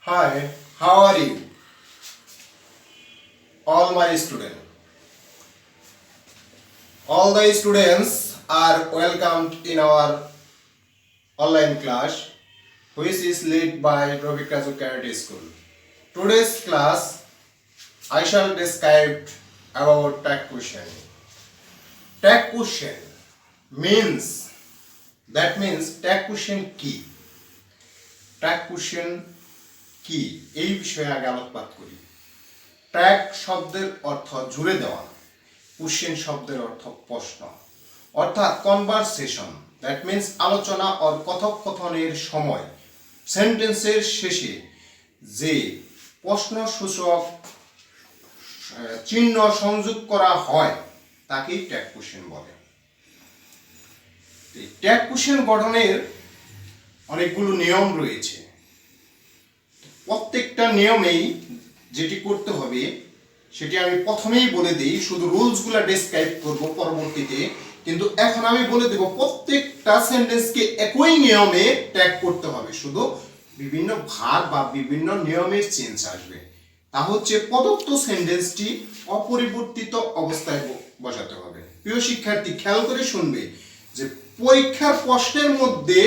Hi, how are you? All my students. All the students are welcomed in our online class, which is led by Robik Raju Karate School. Today's class, I shall describe about tag question. Tag question means tag question কি? Tag question কি এই বিষয়ে আগে আলোকপাত করি। Tag শব্দের অর্থ জুড়ে দেওয়া, কোশ্চেন শব্দের অর্থ প্রশ্ন, অর্থাৎ কনভারসেশন, দ্যাট মিন্স আলোচনা ও কথোপকথনের সময় সেন্টেন্সের শেষে যে প্রশ্নসূচক চিহ্ন সংযোগ করা হয় তাকেই ট্যাগ কোশ্চেন বলে। ট্যাগ কোশ্চেন গঠনের অনেকগুলো নিয়ম রয়েছে। প্রত্যেকটা নিয়মেই যেটি করতে হবে সেটি আমি প্রথমেই বলে দিই, শুধু রুলসগুলো ডেসক্রাইব করব পরবর্তীতে, কিন্তু এখন আমি বলে দেব প্রত্যেকটা সেন্টেন্সকে একই নিয়মে ট্যাগ করতে হবে, শুধু বিভিন্ন ভার বা বিভিন্ন নিয়মের চেঞ্জ আসবে। তা হচ্ছে প্রদত্ত সেন্টেন্সটি অপরিবর্তিত অবস্থায় বসাতে হবে। প্রিয় শিক্ষার্থী, খেয়াল করে শুনবে যে পরীক্ষার প্রশ্নের মধ্যে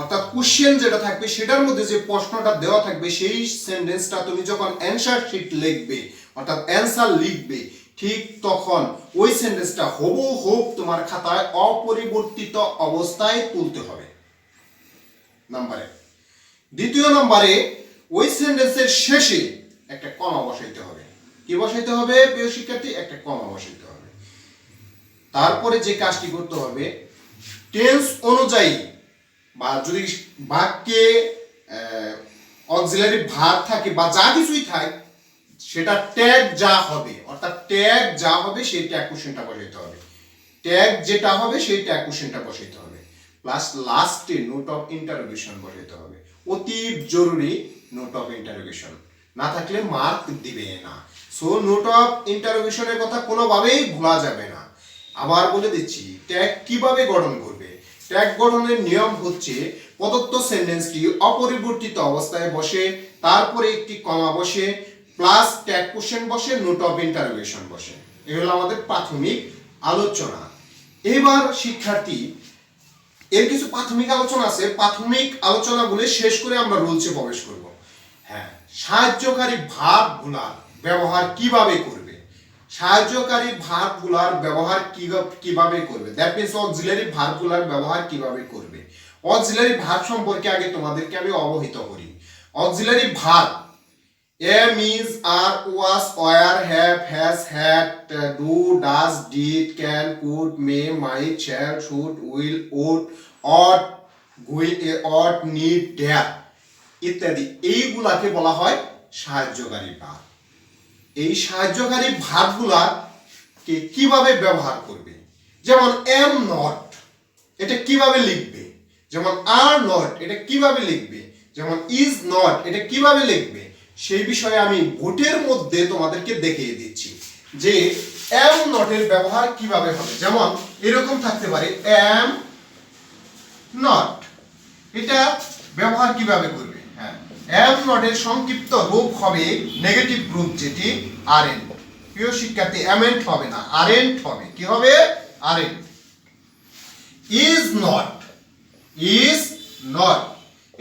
অর্থাৎ কোশ্চেন যেটা থাকবে সেটার মধ্যে যে প্রশ্নটা দেওয়া থাকবে সেই সেন্টেন্সটা তুমি যখন অ্যানসার শিট লিখবে অর্থাৎ অ্যানসার লিখবে, ঠিক তখন ওই সেন্টেন্সটা হুবহু তোমার খাতায় অপরিবর্তিত অবস্থায় তুলতে হবে। নাম্বার 1। দ্বিতীয় নম্বরে ওই সেন্টেন্সের শেষে একটা কমা বসাইতে হবে। কি বসাইতে হবে প্রিয় শিক্ষার্থী? একটা কমা বসাইতে হবে। তারপরে যে কাজটি করতে হবে, টেন্স অনুযায়ী বা যদি বাক্যে অক্সিলারি ভার্ব থাকে বা যা কিছুই থাকে সেটা ট্যাগ যা হবে অর্থাৎ ট্যাগ যা হবে সেই ট্যাগ কোশ্চেনটা বসাইতে হবে। ট্যাগ যেটা হবে সেই ট্যাগ কোশ্চেনটা বসাইতে হবে। প্লাস লাস্টে নোট অফ ইন্টারোগেশন বসাইতে হবে। অতি জরুরি নোট অফ ইন্টারোগেশন, না থাকলে মার্ক দিবে না। সো নোট অফ ইন্টারোগেশনের কথা কোনোভাবেই ভোলা যাবে না। আবার বলে দিচ্ছি ট্যাগ কিভাবে গঠন করবে। ট্যাগ গঠনের নিয়ম হচ্ছে প্রদত্ত সেন্টেন্সটি অপরিবর্তিত অবস্থায় বসে, তারপরে একটি কমা বসে, প্লাস ট্যাগ কোশ্চেন বসে, নোট অফ ইন্টারোগেশন বসে। এই হলো আমাদের প্রাথমিক আলোচনা। এবার শিক্ষার্থী, এর কিছু প্রাথমিক আলোচনা আছে, প্রাথমিক আলোচনাগুলো শেষ করে আমরা রুলসে প্রবেশ করব। হ্যাঁ, সাহায্যকারী ভার্বগুলার ব্যবহার কিভাবে করবে? সাহায্যকারী ভার্বগুলার ব্যবহার কিভাবে করবে, দ্যাট মিন্স অক্সিলারি ভার্বগুলার ব্যবহার কিভাবে করবে। অক্সিলারি ভার্ব সম্পর্কে আগে তোমাদেরকে আমি অবহিত করি। Auxiliary verb am, is, are, was, were, have, has, had, do, does, did, can, could, may, might, shall, should, will, would, ought, need, dare ইত্যাদি এইগুলাকে বলা হয় সাহায্যকারী ভার্ব। এই সাহায্যকারী ভার্বগুলাকে কিভাবে ব্যবহার করবে, যেমন am not এটা কিভাবে লিখবে, যেমন are not এটা কিভাবে লিখবে, যেমন is not এটা কিভাবে লিখবে, সেই বিষয়ে আমি ভোটের মধ্যে তোমাদেরকে দেখিয়ে দিচ্ছি যে am not এর ব্যবহার কিভাবে হবে। যেমন এরকম থাকতে পারে am not, এটা ব্যবহার কিভাবে করবে। হ্যাঁ, am not এর সংক্ষিপ্ত রূপ হবে নেগেটিভ রূপ, যেটি aren't। প্রিয় শিক্ষার্থী, amn't হবে না, aren't হবে। কি হবে? aren't। is not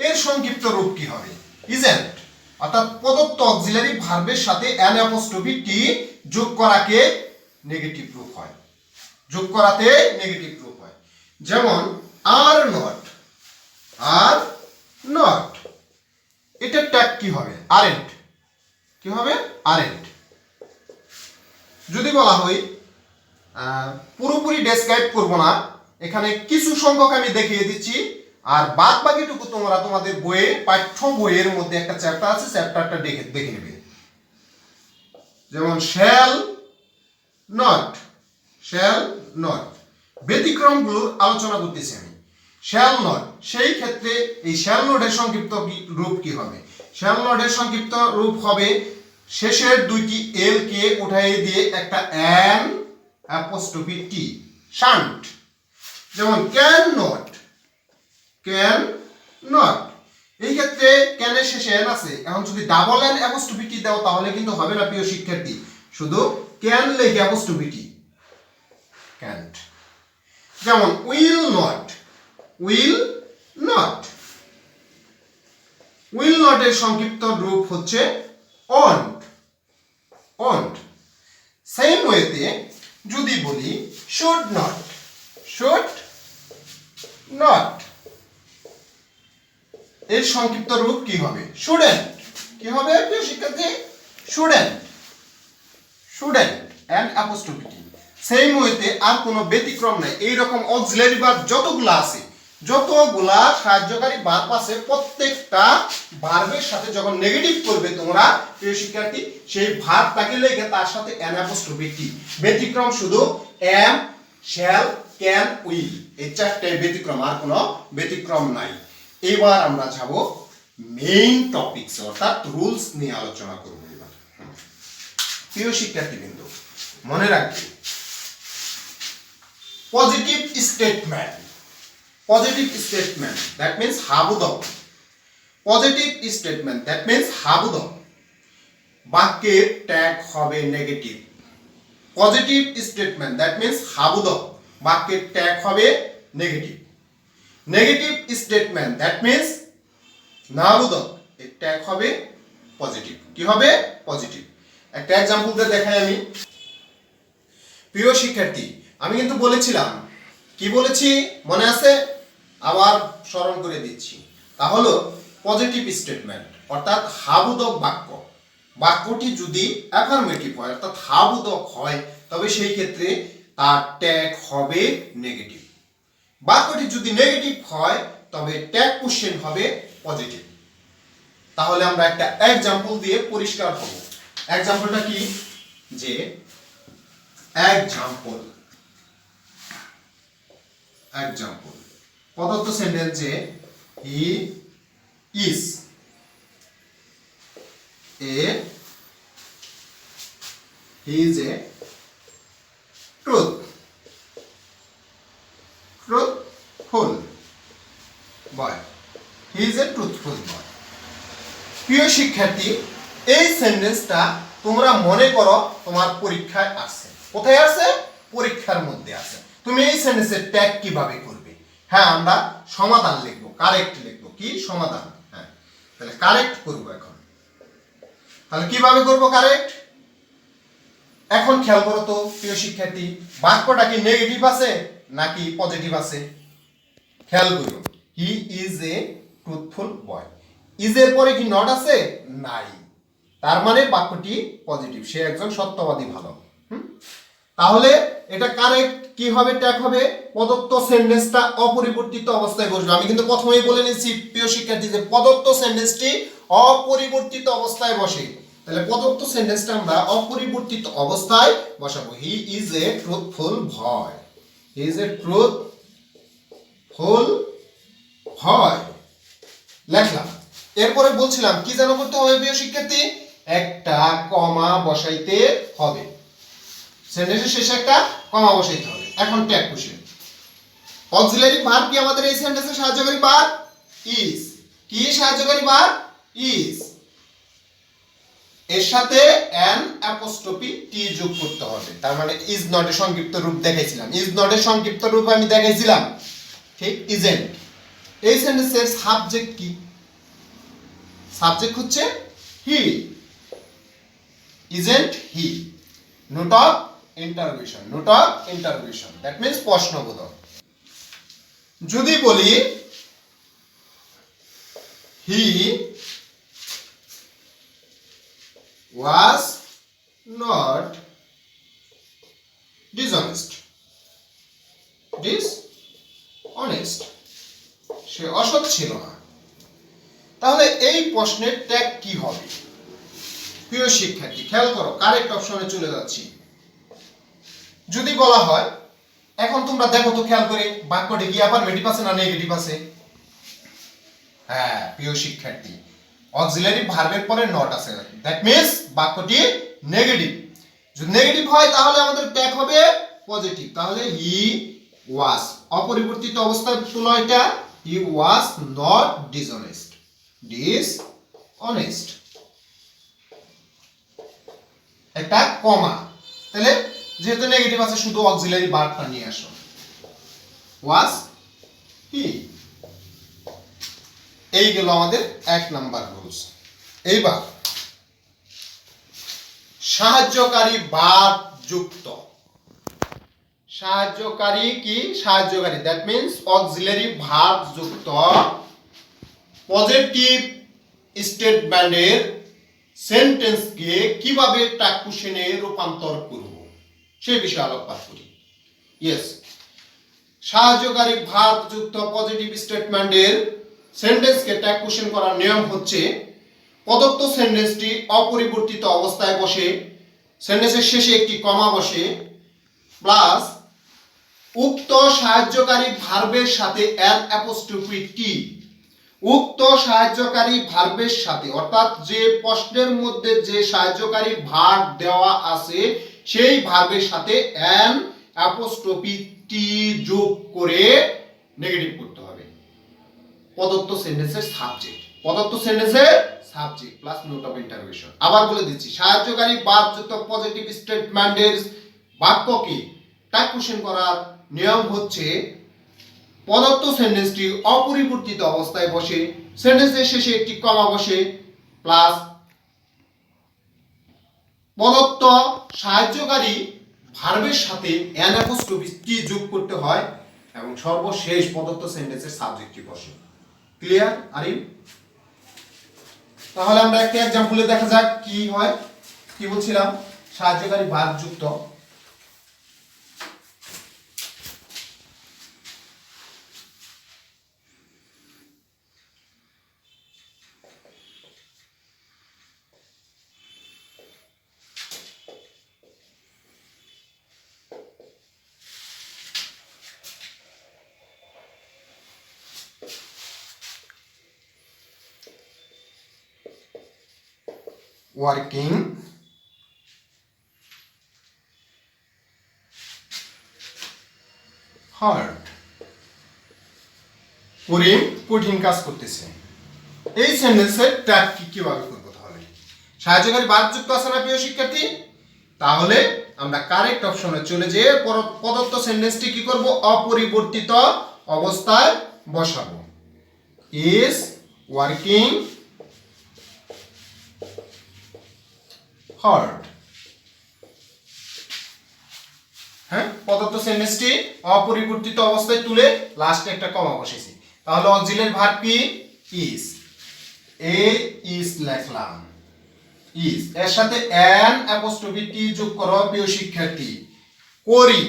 এর সংক্ষিপ্ত রূপ কি হবে? isn't। অর্থাৎ প্রদত্ত অক্সিলারি ভার্বের সাথে an apostrophe t যোগ করাকে নেগেটিভ রূপ হয়, যোগ করাতে নেগেটিভ রূপ হয়। যেমন are not এটা ট্যাগ কি হবে? aren't। কি হবে? aren't। যদি বলা হয় পুরোপুরি ডেসক্রাইব করব না, এখানে কিছু সংখ্যক আমি দেখিয়ে দিচ্ছি, আর বাদ বাকিটুকু তোমরা তোমাদের বইয়ে পাঠ্য বইয়ের মধ্যে একটা চ্যাপ্টার আছে, চ্যাপ্টারটা দেখে নেবে। যেমন shall not ব্যতিক্রমগুলোর আলোচনা করতেছি আমি। shall not, সেই ক্ষেত্রে এই shall not এর সংক্ষিপ্ত রূপ কি হবে? shall not এর সংক্ষিপ্ত রূপ হবে শেষের দুইটি এল কে উঠাইয়ে দিয়ে একটা an apostrophe t, shan't। যেমন can not এই ক্ষেত্রে ক্যান এর শেষে এন আছে, এখন যদি ডাবল এন অ্যাপোস্ট্রফি টি দাও তাহলে কিন্তু হবে না প্রিয় শিক্ষার্থী, শুধু ক্যান লেগে অ্যাপোস্ট্রফি টি, ক্যান্ট। যেমন will not, will not, will not এর সংক্ষিপ্ত রূপ হচ্ছে ওন্ট, ওন্ট। সেম ওয়েতে যদি বলি শুড নট, শুড নট এর সংক্ষিপ্ত রূপ কি হবে? শুডেন্ট। কি হবে প্রিয় শিক্ষার্থী? Student, student and apostrophe T. Same ওয়েতে আর কোনো ব্যতিক্রম নাই। এই রকম অক্সিলারি ভার্ব যতগুলা আছে, যতগুলা সাহায্যকারী ভার্ব আছে, প্রত্যেকটা ভার্বের সাথে যখন নেগেটিভ করবে তোমরা প্রিয় শিক্ষার্থী, সেই ভার্বটাকে লেগে তার সাথে এন অ্যাপোস্ট্রফি টি। ব্যতিক্রম শুধু এম, শ্যাল, ক্যান, উইল, এই চারটায় ব্যতিক্রম, আর কোনো ব্যতিক্রম নাই। এবার আমরা যাব মেইন টপিকস অর্থাৎ রুলস নিয়ে আলোচনা করব। এবার প্রিয় শিক্ষার্থীবৃন্দ মনে রাখবে, positive statement, positive statement that means হাবুদম, পজিটিভ স্টেটমেন্ট দ্যাট মিন্স হাবুদম, বাক্যের ট্যাগ হবে negative. Positive statement that means হাবুদম, বাক্যের ট্যাগ হবে negative. Negative statement that means নাবুদক, এর ট্যাগ হবে পজিটিভ। কি হবে? পজিটিভ। একটা एग्जांपल দিয়ে দেখাই আমি। প্রিয় শিক্ষার্থী, আমি কিন্তু বলেছিলাম, কি বলেছি মনে আছে? আবার স্মরণ করে দিচ্ছি। তা হলো পজিটিভ স্টেটমেন্ট অর্থাৎ হাবুদক বাক্য, বাক্যটি যদি অ্যাফার্মেটিভ হয় অর্থাৎ হাবুদক হয় তবে সেই ক্ষেত্রে তার ট্যাগ হবে নেগেটিভ। বাক্যটি যদি নেগেটিভ হয় তবে ট্যাগ কোশ্চেন হবে পজিটিভ। তাহলে আমরা একটা एग्जांपल দিয়ে পরিষ্কার হব। एग्जांपलটা কি? যে एग्जांपल, एग्जांपल প্রদত্ত সেন্টেন্স যে he is a truth, truthful boy, he is a truthful boy. প্রিয় শিক্ষার্থী, এই সেন্টেন্সটা তোমরা মনে করো তোমার পরীক্ষায় আছে। কোথায় আছে? পরীক্ষার মধ্যে আছে। তুমি এই সেন্টেন্সের ট্যাগ কিভাবে করবে? হ্যাঁ, আমরা সমাধান লিখবো, কারেক্ট লিখবো। কি সমাধান? হ্যাঁ, তাহলে কারেক্ট করব এখন। তাহলে কিভাবে করব কারেক্ট? এখন খেয়াল করো তো প্রিয় শিক্ষার্থী, বাক্যটা কি নেগেটিভ আছে নাকি পজিটিভ আছে? খেয়াল করো, হি is a truthful boy. Is এর পরে কি নট আছে? নাই। তার মানে বাক্যটি পজিটিভ, সে একজন সত্যবাদী ভালো। তাহলে এটা কারেক্ট কি হবে? ট্যাগ হবে প্রদত্ত সেন্টেন্সটা অপরিবর্তিত অবস্থায় বসবে। আমি কিন্তু প্রথমেই বলে নিয়েছি প্রিয় শিক্ষার্থী যে প্রদত্ত সেন্টেন্সটি অপরিবর্তিত অবস্থায় বসে। তাহলে প্রদত্ত সেন্টেন্সটা আমরা অপরিবর্তিত অবস্থায় বসাবো। He is a truthful boy, he is a truthful boy লেখলাম। এরপরে বলছিলাম কি যেন করতে হবে প্রিয় শিক্ষার্থী? একটা কমা বসাইতে হবে, সেন্টেন্সের শেষে একটা কমা বসাইতে হবে। এখন ট্যাগ কোশ্চেন। অক্সিলারি ভার্ব কি আমাদের এই সেন্টেন্সে সাহায্যকারী ভার্ব? ইজ। কি সাহায্যকারী ভার্ব? ইজ। এর সাথে এন অ্যাপোস্ট্রফি টি যোগ করতে হবে। তার মানে ইজ নট এর সংক্ষিপ্ত রূপ দেখাইছিলাম, ইজ নট এর সংক্ষিপ্ত রূপ আমি দেখাইছিলাম, ঠিক ইজেন্ট। এই সেন্টেন্সের সাবজেক্ট কি? সাবজেক্ট হচ্ছে he, isn't he. Note of interrogation, note of interrogation that means প্রশ্নবোধক। যদি বলি he was not dishonest, dishonest, সে অসৎ ছিল না। তাহলে এই প্রশ্নের ট্যাগ কি হবে? প্রিয় শিক্ষার্থী খেয়াল করো, কারেক্ট অপশনে চলে যাচ্ছি। যদি বলা হয়, এখন তোমরা দেখো তো খেয়াল করে বাক্যটি কি অ্যাফার্মেটিভ আছে না নেগেটিভ আছে? হ্যাঁ প্রিয় শিক্ষার্থী, অক্সিলারি ভার্বের পরে নট আছে, দ্যাট মিন্স বাক্যটি নেগেটিভ। যদি নেগেটিভ হয় তাহলে আমাদের ট্যাগ হবে পজিটিভ। তাহলে হি ওয়াজ, অপরিবর্তিত অবস্থায় তুলো এটা, হি ওয়াজ নট ডিসঅনেস্ট, ডিসঅনেস্ট, একটা কমা, তাহলে যেহেতু নেগেটিভ আছে শুধু অক্সিলারি ভার্বটা নিয়ে আসো। ওয়াজ হি, এই গেল আমাদের 1 নাম্বার রুলস। এইবার সাহায্যকারী ভার্ব যুক্ত, সাহায্যকারী কি, সাহায্যকারী দ্যাট মিন্স অক্সিলারি ভার্ব যুক্ত পজিটিভ স্টেটমেন্টের সেন্টেন্সকে কিভাবে ট্যাগ কোশ্চেনে রূপান্তর করব সেই বিষয়ে আলোকপাত করি। ইয়েস, সাহায্যকারী ভার্ব যুক্ত পজিটিভ স্টেটমেন্টের সেন্টেন্সকে ট্যাগ কোশ্চেন করার নিয়ম হচ্ছে, প্রদত্ত সেন্টেন্সটি অপরিবর্তিত অবস্থায় বসে, সেন্টেন্সের শেষে একটি কমা বসে, প্লাস উক্ত সাহায্যকারী ভার্বের সাথে অ্যান অ্যাপোস্ট্রোফি টি, উক্ত সাহায্যকারী ভার্বের সাথে অর্থাৎ যে প্রশ্নের মধ্যে যে সাহায্যকারী ভার্ব দেওয়া আছে সেই ভার্বের সাথে অ্যান অ্যাপোস্ট্রোফি টি যোগ করে নেগেটিভ করতে হবে প্রদত্ত সেন্টেন্সের সাবজেক্ট, প্রদত্ত সেন্টেন্সের subject plus note of interrogation. আবার বলে দিচ্ছি, সাহায্যকারী ভার্ব যুক্ত পজিটিভ স্টেটমেন্টের বাক্যকে ট্যাগ কোশ্চেন করার নিয়ম হচ্ছে, প্রদত্ত সেন্টেন্সটি অপরিবর্তিত অবস্থায় বসে, সেন্টেন্সের শেষে একটি কমা বসে, প্লাস প্রদত্ত সাহায্যকারী ভার্বের সাথে অ্যান অ্যাপোস্ট্রোফি টি যোগ করতে হয়, এবং সর্বশেষ প্রদত্ত সেন্টেন্সের সাবজেক্টটি বসে। ক্লিয়ার আরিফ? তাহলে আমরা একটা एग्जांपले দেখা যাক কি হয়। কি বলছিলাম, সাহায্যকারী ভার্ব যুক্ত working hard, করিম কঠিন কাজ করতেছে। এই সেন্টেন্সের ট্যাগ কিভাবে করব? তাহলে সাহায্যকারী ভার্ব যুক্ত আছে না প্রিয় শিক্ষার্থী? তাহলে আমরা কারেক্ট অপশনে চলে যেয়ে প্রদত্ত সেন্টেন্সটি কি করব? অপরিবর্তিত অবস্থায় বসাবো। Is working hard. হ্যাঁ, প্রদত্ত সেন্টেন্সটি অপরিবর্তিত অবস্থায় তুলে লাস্টে একটা কমা বসেছি। তাহলে অক্সিলারি ভার্ব কি? ইজ। এ ইজ লিখলাম, ইজ এর সাথে অ্যান অ্যাপোস্ট্রোফি টি যোগ করো প্রিয় শিক্ষার্থী। করি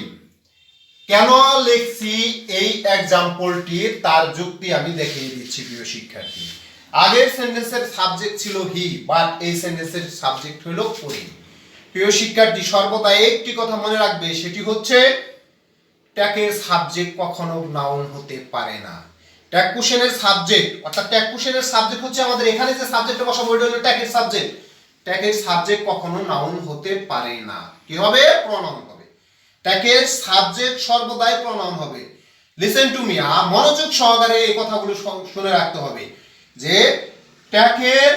কেন লিখছি এই एग्जांपलটি, তার যুক্তি আমি দেখিয়ে দিচ্ছি প্রিয় শিক্ষার্থী। আগের সেন্টেন্সের সাবজেক্ট ছিল হি, বাট এই সেন্টেন্সের সাবজেক্ট হলো করি। প্রিয় শিক্ষার্থী, সর্বদা একটি কথা মনে রাখবে, সেটি হচ্ছে ট্যাগের সাবজেক্ট কখনো নাউন হতে পারে না। ট্যাগ কোশ্চেনের সাবজেক্ট অর্থাৎ ট্যাগ কোশ্চেনের সাবজেক্ট হচ্ছে আমাদের এখানে যে সাবজেক্টটা বসাবো ওটা হলো ট্যাগের সাবজেক্ট। ট্যাগের সাবজেক্ট কখনো নাউন হতে পারে না। কি হবে? প্রনাউন হবে। ট্যাগের সাবজেক্ট সর্বদাই প্রনাউন হবে। লিসেন টু মি, মনোযোগ সহকারে এই কথাগুলো শুনে রাখতে হবে যে ট্যাগের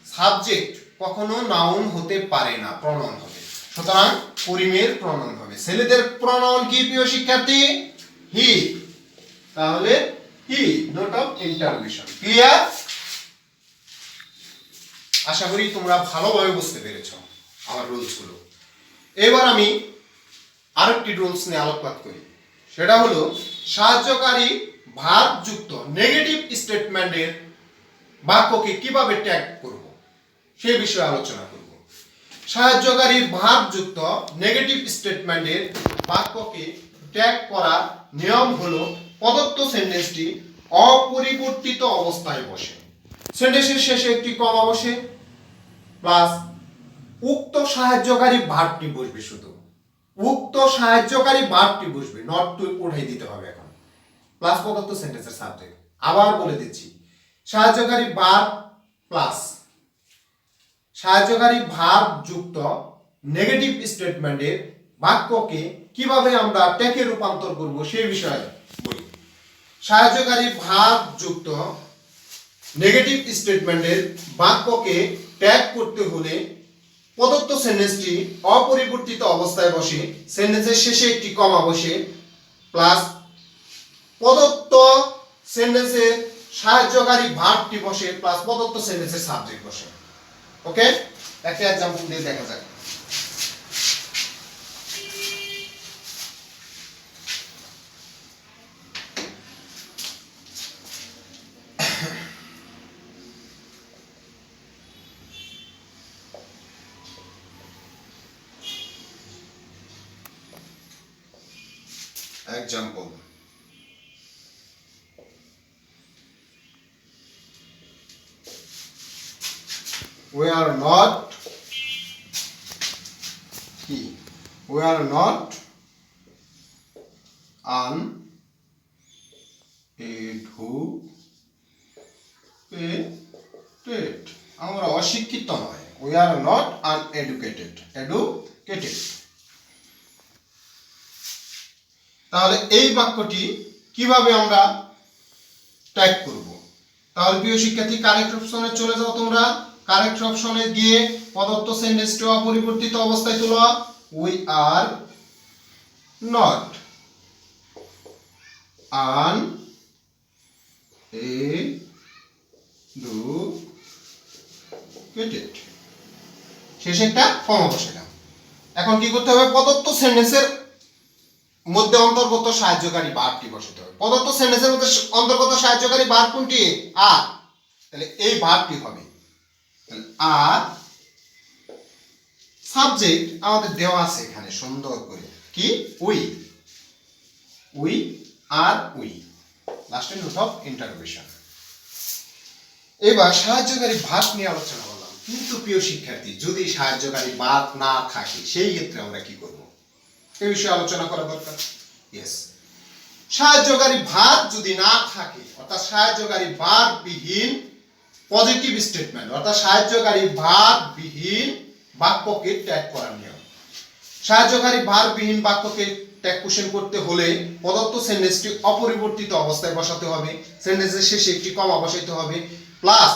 সাবজেক্ট কখনো নাউন হতে পারে না, প্রনাউন হবে। সুতরাং করিমের প্রনাউন হবে। ছেলেদের প্রনাউন কি প্রিয় শিক্ষার্থী? হি। তাহলে হি, নোট অফ ইন্টারোগেশন। ক্লিয়ার? আশা করি তোমরা ভালোভাবে বুঝতে পেরেছো আমার রুলসগুলো। এবার আমি আরেকটি রুলস নিয়ে আলোকপাত করি, সেটা হলো সাহায্যকারী ভার্ব যুক্ত নেগেটিভ স্টেটমেন্টের বাক্যকে কিভাবে ট্যাগ করব সেই বিষয়ে আলোচনা করব। সাহায্যকারী ভার্ব যুক্ত নেগেটিভ স্টেটমেন্টের বাক্যকে ট্যাগ করার নিয়ম হলো, প্রদত্ত সেন্টেন্সটি অপরিবর্তিত অবস্থায় বসে, সেন্টেন্সের শেষে একটি কমা বসে, প্লাস উক্ত সাহায্যকারী ভার্বটি বসবে, শুধু উক্ত সাহায্যকারী ভার্বটি বসবে, নট টু উঠাই দিতে হবে এখন, প্লাস প্রদত্ত সেন্টেন্সের সাবজেক্ট। আবার বলে দিচ্ছি, সাহায্যকারী ভার্ব প্লাস সাহায্যকারী ভার্ব যুক্ত নেগেটিভ স্টেটমেন্টের বাক্যকে কিভাবে আমরা ট্যাগে রূপান্তর করব সেই বিষয়ে বলি। সাহায্যকারী ভার্ব যুক্ত নেগেটিভ স্টেটমেন্টের বাক্যকে ট্যাগ করতে হলে প্রদত্ত সেন্টেন্সটি অপরিবর্তিত অবস্থায় বসে, সেন্টেন্সের শেষে একটি কমা বসে, প্লাস প্রদত্ত সেন্টেন্সের সাহায্যকারী ভার্বটি বসে, প্লাস প্রদত্ত সেন্টেন্সের সাবজেক্ট বসে। ওকে, একটা एग्जांपल দিয়ে দেখা যাক। Example we are not uneducated, আমরা অশিক্ষিত নয়। we are not uneducated, educated। তাহলে এই বাক্যটি কিভাবে আমরা টাইপ করব? তাহলে প্রিয় শিক্ষার্থী, কারেক্ট অপশনে চলে যাও তোমরা। কারেক্ট অপশনে গিয়ে প্রদত্ত সেন্টেন্সটি অপরিবর্তিত অবস্থায় তোলো। we are not uneducated, শেষে একটা কমা বসালাম। এখন কি করতে হবে? প্রদত্ত সেন্টেন্সের মধ্যে অন্তর্গত সাহায্যকারী ভার্বটি বসাতে হবে। প্রদত্ত সেন্টেন্সের মধ্যে অন্তর্গত সাহায্যকারী ভার্ব কোনটি? আর। তাহলে এই ভার্বটি হবে। তাহলে আর সাবজেক্ট আমাদের দেওয়া আছে এখানে সুন্দর করে, কি? উই আর উই, লাস্টে নোট অফ ইন্টারোগেশন। এবার সাহায্যকারী ভার্ব নিয়ে আলোচনা করলাম, কিন্তু প্রিয় শিক্ষার্থী, যদি সাহায্যকারী ভার্ব না থাকে সেই ক্ষেত্রে আমরা কি করব? এই বিষয়ে আলোচনা করা দরকার। ইয়েস, সাহায্যকারী ভার্ব যদি না থাকে, অর্থাৎ সাহায্যকারী ভার্ব বিহীন পজিটিভ স্টেটমেন্ট, অর্থাৎ সাহায্যকারী ভার্ব বিহীন বাক্যকে ট্যাগ করার নিয়ম। সাহায্যকারী ভার্ব বিহীন বাক্যকে ট্যাগ কোশ্চেন করতে হলে প্রদত্ত সেন্টেন্সটি অপরিবর্তিত অবস্থায় বসাতে হবে, সেন্টেন্সের শেষে একটি কমা বসাইতে হবে, প্লাস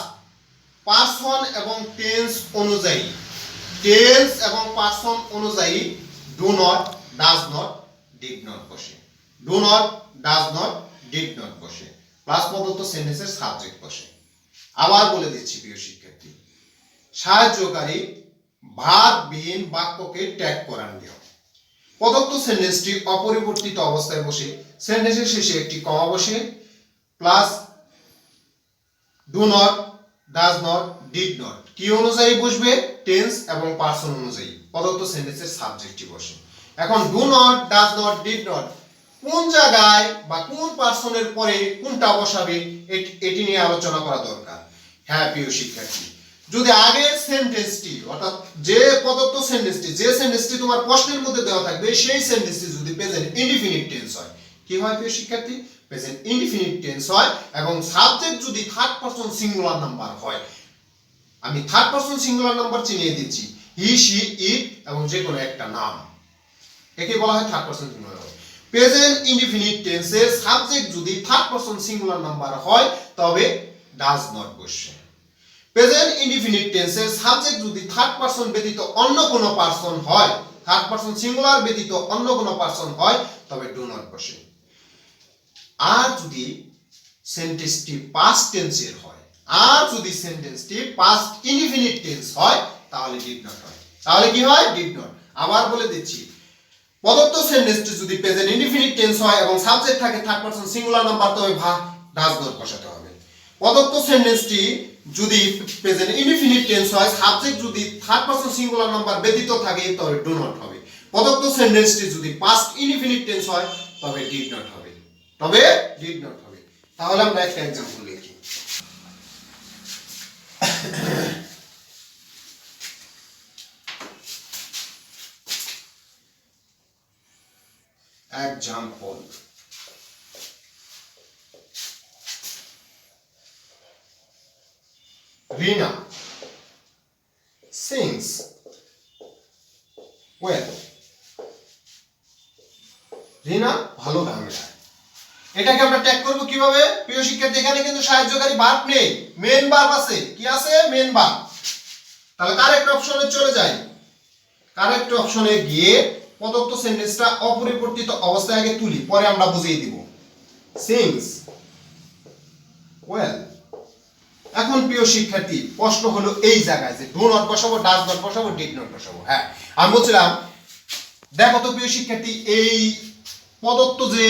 পার্সন এবং টেন্স অনুযায়ী, do not, does not, did not বসে, do not, does not, did not বসে, প্লাস প্রদত্ত সেন্টেন্সের সাবজেক্ট বসে। আবার বলে দিচ্ছি প্রিয় শিক্ষার্থী, সাহায্যকারী ভার্ব বিহীন বাক্যকে ট্যাগ করার নিয়ম। প্রদত্ত সেন্টেন্সটি অপরিবর্তিত অবস্থায় বসে, সেন্টেন্সের শেষে একটি কমা বসে, plus do not, does not, did not কি অনুযায়ী বসবে? টেন্স এবং পার্সন অনুযায়ী প্রদত্ত সেন্টেন্সের সাবজেক্টটি বসে। এখন do not, does not, did not কোন জায়গায় বা কোন পার্সনের পরে কোনটা বসাবে এটি নিয়ে আলোচনা করা দরকার। হ্যাঁ প্রিয় শিক্ষার্থী, যদি আগের সেন্টেন্সটি, অর্থাৎ যে প্রদত্ত সেন্টেন্সটি, যে সেন্টেন্সটি তোমার প্রশ্নের মধ্যে দেওয়া থাকবে, সেই সেন্টেন্সটি যদি প্রেজেন্ট ইনডিফিনিট টেন্স হয়, কি হয় প্রিয় শিক্ষার্থী? প্রেজেন্ট ইনডিফিনিট টেন্স হয়, এবং সাবজেক্ট যদি থার্ড পারসন সিঙ্গুলার নাম্বার হয়। আমি থার্ড পারসন সিঙ্গুলার নাম্বার চিনিয়ে দিচ্ছি, হি, শি, ইট এবং যে কোনো একটা নাম, একে বলা হয় third person singular. Present indefinite টেন্সের সাবজেক্ট যদি থার্ড পারসন সিঙ্গুলার নাম্বার হয় তবে ডাজ নট বসে। প্রেজেন্ট ইনডিফিনিট টেন্সের সাবজেক্ট যদি থার্ড পারসন ব্যতীত অন্য কোনো পারসন হয়, থার্ড পারসন সিঙ্গুলার ব্যতীত অন্য কোনো পারসন হয়, তবে ডু নট বসে। আর যদি সেন্টেন্সটি পাস্ট টেন্সের হয়, আর যদি সেন্টেন্সটি পাস্ট ইনডিফিনিট টেন্স হয়, তাহলে ডিড নট হয়। তাহলে কি হয়? Did not. আবার বলে দিচ্ছি, প্রদত্ত সেন্টেন্সটি যদি প্রেজেন্ট ইনডিফিনিট টেন্স হয় এবং সাবজেক্ট থাকে থার্ড পারসন সিঙ্গুলার নাম্বার, তবে ডাজ নট বসাতে হবে। প্রদত্ত সেন্টেন্সটি যদি প্রেজেন্ট ইনডিফিনিট টেন্স হয়, সাবজেক্ট যদি থার্ড পারসন সিঙ্গুলার নাম্বার ব্যতীত থাকে, তবে ডু নট হবে। প্রদত্ত সেন্টেন্সটি যদি পাস্ট ইনডিফিনিট টেন্স হয়, তবে ডিড নট হবে, তাহলে আমরা একটা एग्जांपल লিখি। Example Rina sings well. রিনা ভালো গান গায়। এটাকে আমরা ট্যাগ করব কিভাবে? প্রিয় শিক্ষার্থী, এখানে কিন্তু সাহায্যকারী ভার্ব নেই, মেইন ভার্ব আছে। কি আছে? Main verb. তাহলে কারেক্ট অপশনে চলে যাই। কারেক্ট অপশনে গিয়ে প্রদত্ত সেন্টেন্সটা অপরিবর্তিত অবস্থায় আগে তুলি, পরে আমরা বুঝিয়ে দিব। Sings well. এখন প্রিয় শিক্ষার্থী, প্রশ্ন হলো এই জায়গায় যে ডু নট বসাবো, ডাজ নট বসাবো, ডিড নট বসাবো। হ্যাঁ, আমি বলছিলাম, দেখো তো প্রিয় শিক্ষার্থী, এই প্রদত্ত যে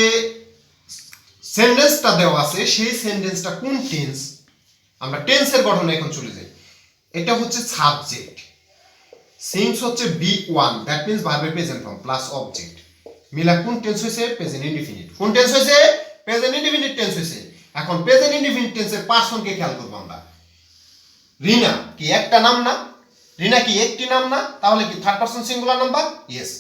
সেন্টেন্সটা দেওয়া আছে সেই সেন্টেন্সটা কোন টেন্স? আমরা টেন্সের গঠনে এখন চলে যাই। এটা হচ্ছে সাবজেক্ট, সিংস হচ্ছে B1, দ্যাট মিন্স ভার্বের প্রেজেন্ট ফর্ম প্লাস অবজেক্ট। মিলা কোন টেন্স হয়েছে? Present indefinite. কোন টেন্স হয়েছে? প্রেজেন্ট ইনডিফিনিট টেন্স হয়েছে। এখন প্রেজেন্ট ইনডিফিনিট টেন্সের পার্সনকে খেয়াল করব আমরা। রিনা কি একটা নাম না? রিনা কি একটি নাম না? তাহলে কি third person singular number? Yes.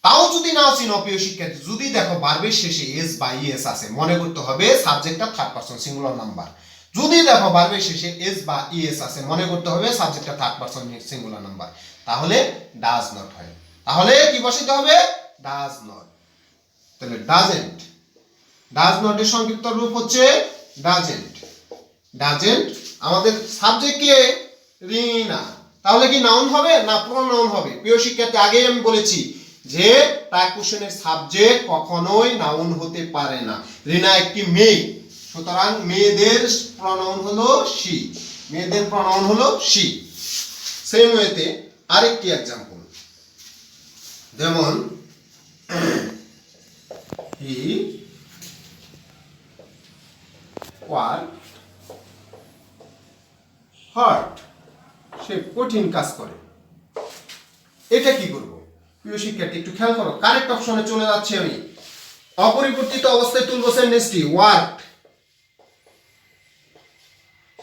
তাও যদি নাও চিনো প্রিয় শিক্ষার্থী, যদি দেখো ভার্বের শেষে এস বা ইএস আছে, মনে করতে হবে সাবজেক্টটা থার্ড পারসন সিঙ্গুলার নাম্বার। যদি দেখো ভার্বের শেষে এস বা ইএস আছে, মনে করতে হবে সাবজেক্টটা থার্ড পারসন সিঙ্গুলার নাম্বার। তাহলে ডাজ নট হয়। তাহলে কি বসাইতে হবে? Does not. তাহলে ডাজেন্ট, ডাজ নটের সংক্ষিপ্ত রূপ হচ্ছে ডাজেন্ট। ডাজেন্ট আমাদের সাবজেক্ট কে? রিনা। তাহলে কি নাউন হবে না প্রোনাউন হবে? প্রিয় শিক্ষার্থী, আগেই আমি বলেছি যে ট্যাগ কোশ্চেনের সাবজেক্ট কখনোই নাউন হতে পারে না। রিনা একটি মেয়ে, সুতরাং মেয়েদের প্রোনাউন হলো শি। মেয়েদের প্রোনাউন হলো শি। সেম ওয়েতে আরেকটি एग्जांपल, যেমন হি ওয়ার্কড হার্ড, সে কঠিন কাজ করে। এটা কি করব? প্রিয় শিক্ষার্থী, একটু খেয়াল করো। কারেক্ট অপশনে চলে যাচ্ছে আমি। অপরিবর্তিত অবস্থায় তুলব সেন্টেন্সটি, ওয়ার্কড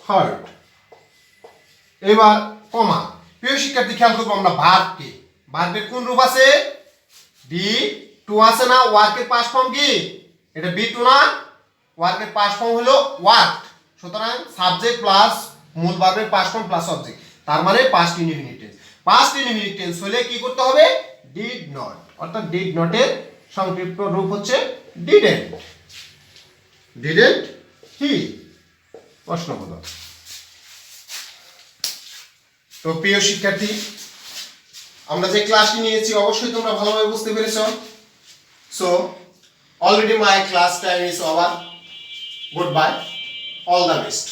হার্ড। এবার কমা। প্রিয় শিক্ষার্থী, খেয়াল করবো আমরা ভার্বকে। ভার্বের কোন রূপ আছে? বি2 আছে না? ওয়ার্কের পাস্ট ফর্ম কি? এটা বি2 না? ওয়ার্কের পাস্ট ফর্ম হলো ওয়ার্কড। সুতরাং সাবজেক্ট প্লাস মূল ভার্বের পাস্ট ফর্ম প্লাস অবজেক্ট, তার মানে past indefinite tense. Past indefinite tense হলে কি করতে হবে? Did not. অর্থাৎ ডিড নটের সংক্ষিপ্ত রূপ হচ্ছে ডিডেন্ট। Didn't he. প্রশ্নবোধক। তো প্রিয় শিক্ষার্থী, আমরা যে ক্লাসটি নিয়েছি অবশ্যই তোমরা ভালোভাবে বুঝতে পেরেছো। So already my class time is over. Good bye, all the best.